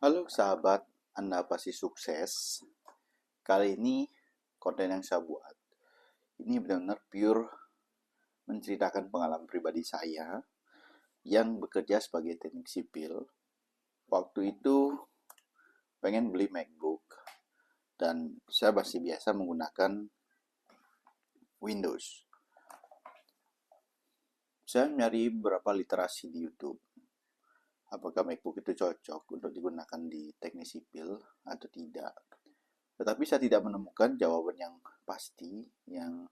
Halo sahabat, Anda pasti sukses. Kali ini konten yang saya buat ini benar-benar pure menceritakan pengalaman pribadi saya yang bekerja sebagai teknik sipil. Waktu itu pengen beli MacBook dan saya masih biasa menggunakan Windows. Saya nyari beberapa literasi di YouTube. Apakah MacBook itu cocok untuk digunakan di teknik sipil atau tidak? Tetapi saya tidak menemukan jawaban yang pasti yang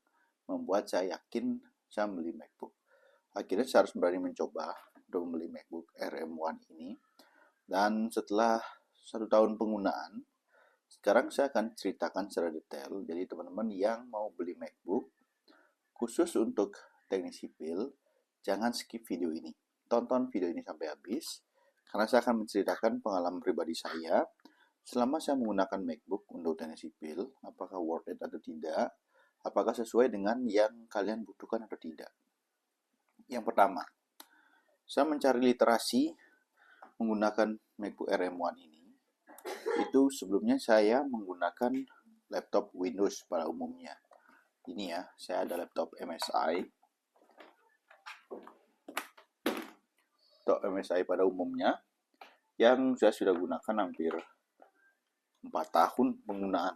membuat saya yakin saya membeli MacBook. Akhirnya saya harus berani mencoba untuk membeli MacBook Air M1 ini. Dan setelah 1 tahun penggunaan, sekarang saya akan ceritakan secara detail. Jadi teman-teman yang mau beli MacBook, khusus untuk teknik sipil, jangan skip video ini. Tonton video ini sampai habis, karena saya akan menceritakan pengalaman pribadi saya selama saya menggunakan MacBook untuk teknik sipil, apakah worth it atau tidak, apakah sesuai dengan yang kalian butuhkan atau tidak. Yang pertama, saya mencari literasi menggunakan MacBook Air M1 ini. Itu sebelumnya saya menggunakan laptop Windows pada umumnya. Ini ya, saya ada laptop MSI. Laptop MSI pada umumnya yang saya sudah gunakan hampir 4 tahun penggunaan.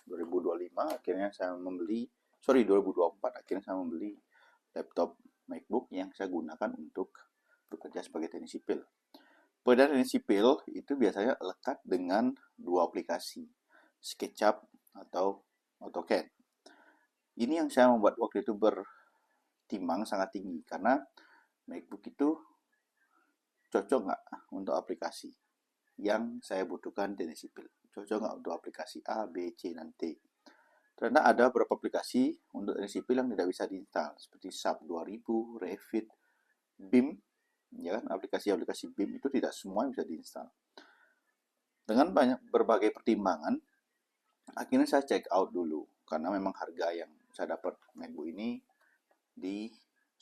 2025 akhirnya saya membeli, 2024 akhirnya saya membeli laptop MacBook yang saya gunakan untuk bekerja sebagai teknik sipil. Pekerjaan teknik sipil itu biasanya lekat dengan dua aplikasi, SketchUp atau AutoCAD. Ini yang saya membuat waktu itu bertimbang sangat tinggi, karena MacBook itu cocok nggak untuk aplikasi yang saya butuhkan teknik sipil. Cocok nggak untuk aplikasi A, B, C, dan T. Ternyata ada beberapa aplikasi untuk teknik sipil yang tidak bisa diinstal, seperti SAP 2000, Revit, BIM, ya kan, aplikasi-aplikasi BIM itu tidak semua bisa diinstal. Dengan berbagai pertimbangan, akhirnya saya check out dulu, karena memang harga yang saya dapat MacBook ini di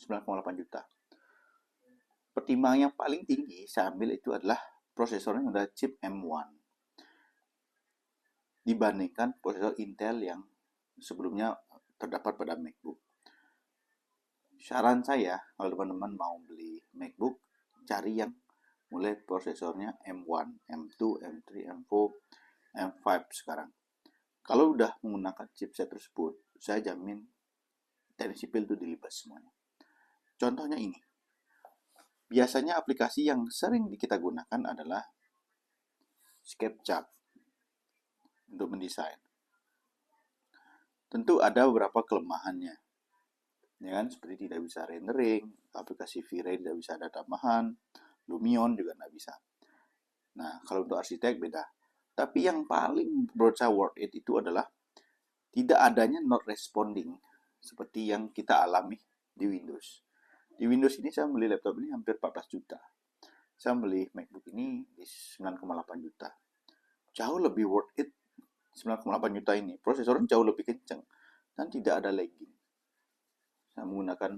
9,8 juta. Pertimbangan yang paling tinggi saya ambil itu adalah prosesornya udah chip M1 dibandingkan prosesor Intel yang sebelumnya terdapat pada MacBook. Saran saya, kalau teman-teman mau beli MacBook, cari yang mulai prosesornya M1, M2, M3, M4, M5 sekarang. Kalau udah menggunakan chipset tersebut, saya jamin teknik sipil itu dilibas semuanya. Contohnya ini. Biasanya aplikasi yang sering kita gunakan adalah SketchUp untuk mendesain. Tentu ada beberapa kelemahannya, ya kan, seperti tidak bisa rendering, aplikasi V-Ray tidak bisa ada tambahan, Lumion juga tidak bisa. Nah, kalau untuk arsitek beda. Tapi yang paling menurut saya worth it itu adalah tidak adanya not responding seperti yang kita alami di Windows. Di Windows ini saya beli laptop ini hampir 14 juta. Saya beli MacBook ini di 9,8 juta. Jauh lebih worth it 9,8 juta ini. Prosesornya jauh lebih kencang dan tidak ada lagging. Saya menggunakan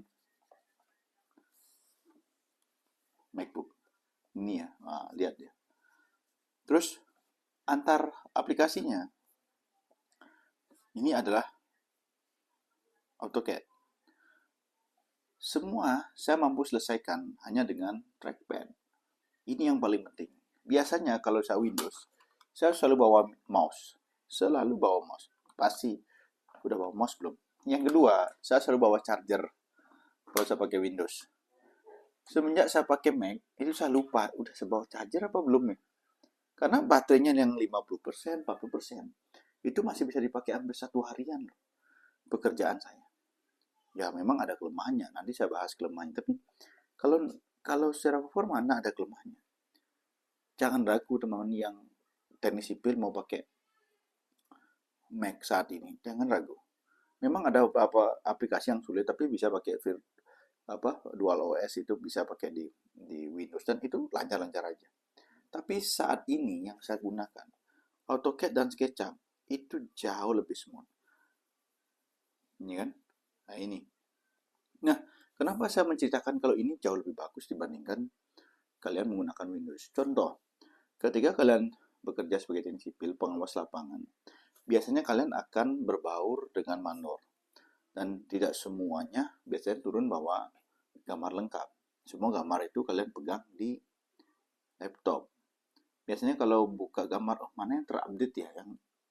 MacBook ini ya. Nah, lihat ya. Terus antar aplikasinya ini adalah AutoCAD. Semua saya mampu selesaikan hanya dengan trackpad. Ini yang paling penting. Biasanya kalau saya Windows, saya selalu bawa mouse. Selalu bawa mouse. Pasti udah bawa mouse belum? Yang kedua, saya selalu bawa charger kalau saya pakai Windows. Semenjak saya pakai Mac, itu saya lupa udah saya bawa charger apa belum ya. Karena baterainya yang 50%, 40%. Itu masih bisa dipakai hampir 1 harian loh, pekerjaan saya. Ya memang ada kelemahannya, nanti saya bahas kelemahannya. Tapi kalau kalau secara performa ada kelemahannya. Jangan ragu teman-teman yang teknik sipil mau pakai Mac saat ini, jangan ragu. Memang ada beberapa aplikasi yang sulit, tapi bisa pakai Dual OS, itu bisa pakai di Windows dan itu lancar-lancar aja. Tapi saat ini yang saya gunakan AutoCAD dan SketchUp itu jauh lebih smooth. Ini kan? Nah ini. Nah, kenapa saya menceritakan kalau ini jauh lebih bagus dibandingkan kalian menggunakan Windows? Contoh, Ketika kalian bekerja sebagai teknik sipil, pengawas lapangan, biasanya kalian akan berbaur dengan mandor. Dan tidak semuanya biasanya turun bawa gambar lengkap. Semua gambar itu kalian pegang di laptop. Biasanya kalau buka gambar, oh mana yang terupdate ya,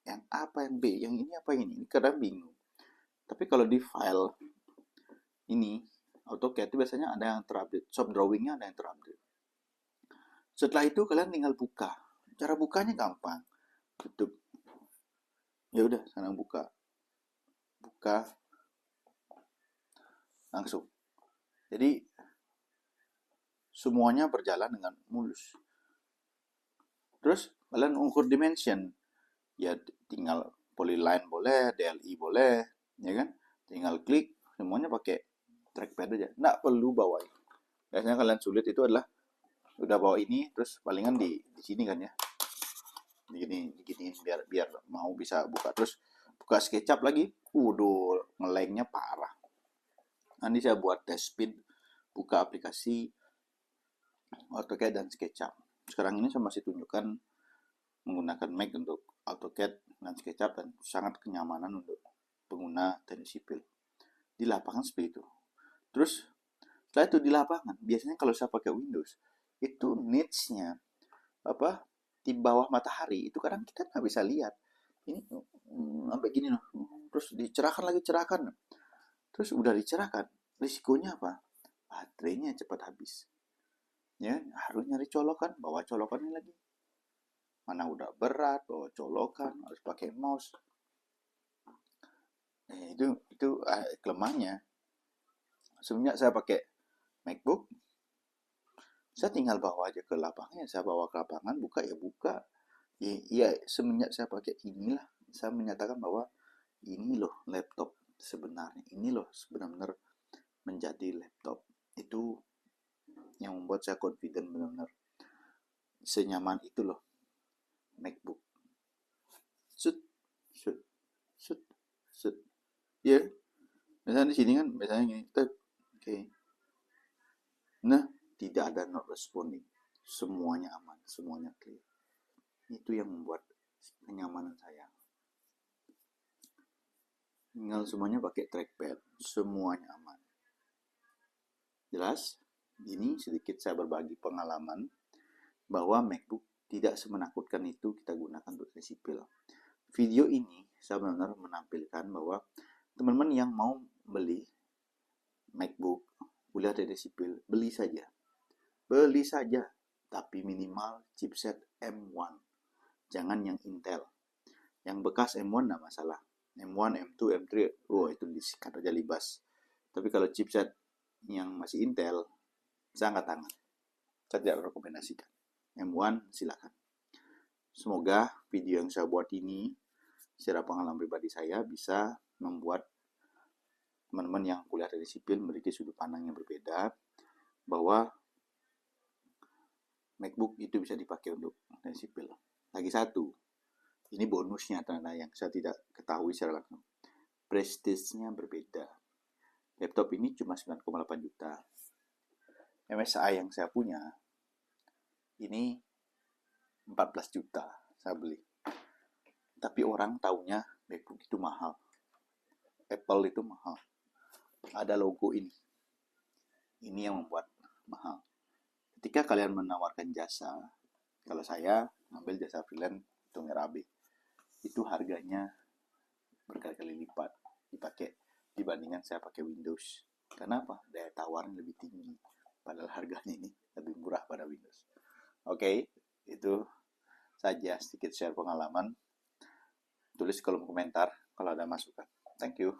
yang apa, yang B, yang ini apa ini kadang bingung. Tapi kalau di file ini AutoCAD itu biasanya ada yang terupdate, shop drawingnya ada yang terupdate. Setelah itu kalian tinggal buka. Cara bukanya gampang. Tutup. Ya udah, sekarang buka langsung. Jadi semuanya berjalan dengan mulus. Terus kalian ukur dimension, ya tinggal polyline boleh, DLI boleh, ya kan? Tinggal klik, semuanya pakai trackpad aja. Nggak perlu bawa ini. Biasanya kalian sulit itu adalah udah bawa ini, terus palingan di sini kan ya. Gini biar mau bisa buka. Terus buka SketchUp lagi, ngelengnya parah. Nanti saya buat test speed, buka aplikasi AutoCAD dan SketchUp. Sekarang ini saya masih tunjukkan menggunakan Mac untuk AutoCAD dan SketchUp, dan sangat kenyamanan untuk pengguna teknik sipil. Di lapangan seperti itu. Terus setelah itu di lapangan, biasanya kalau saya pakai Windows, itu niche-nya di bawah matahari, itu kadang kita nggak bisa lihat. Ini sampai gini loh. Terus dicerahkan. Terus udah dicerahkan, risikonya apa? Baterainya cepat habis. Ya, harus nyari colokan, bawa colokannya lagi. Mana udah berat, bawa colokan, harus pakai mouse. Itu kelemahannya. Sebenarnya saya pakai MacBook, saya tinggal bawa aja ke lapangan, saya bawa ke lapangan, buka. Ya, semenjak saya pakai inilah, saya menyatakan bahwa ini loh laptop sebenarnya. Ini loh benar-benar menjadi laptop. Itu yang membuat saya confident benar-benar. Senyaman itu loh MacBook. Set. Ya, misalnya di sini kan, biasanya gini, oke. Nah, tidak ada not responding. Semuanya aman, semuanya clear. Itu yang membuat kenyamanan saya. Tinggal semuanya pakai trackpad, semuanya aman. Jelas? Ini sedikit saya berbagi pengalaman bahwa MacBook tidak semenakutkan itu kita gunakan untuk sipil. Video ini saya benar-benar menampilkan bahwa teman-teman yang mau beli MacBook kuliah dari sipil, beli saja, tapi minimal chipset M1, jangan yang Intel. Yang bekas M1 nggak masalah, M1, M2, M3, itu disikat aja libas. Tapi kalau chipset yang masih Intel, saya angkat tangan. Saya tidak rekomendasikan. M1 silakan. Semoga video yang saya buat ini secara pengalaman pribadi saya bisa membuat teman-teman yang kuliah dari sipil memiliki sudut pandang yang berbeda, bahwa MacBook itu bisa dipakai untuk dari sipil. Lagi satu, ini bonusnya ternyata yang saya tidak ketahui secara langsung. Prestige-nya berbeda. Laptop ini cuma 9,8 juta. MSI yang saya punya ini 14 juta saya beli. Tapi orang taunya MacBook itu mahal. Apple itu mahal. Ada logo ini. Ini yang membuat mahal. Ketika kalian menawarkan jasa, kalau saya ambil jasa freelance itu ngerabe, itu harganya berkali-kali lipat dipakai dibandingkan saya pakai Windows. Kenapa? Daya tawarnya lebih tinggi, padahal harganya ini lebih murah pada Windows. Oke, itu saja sedikit share pengalaman. Tulis kolom komentar kalau ada masukan. Thank you.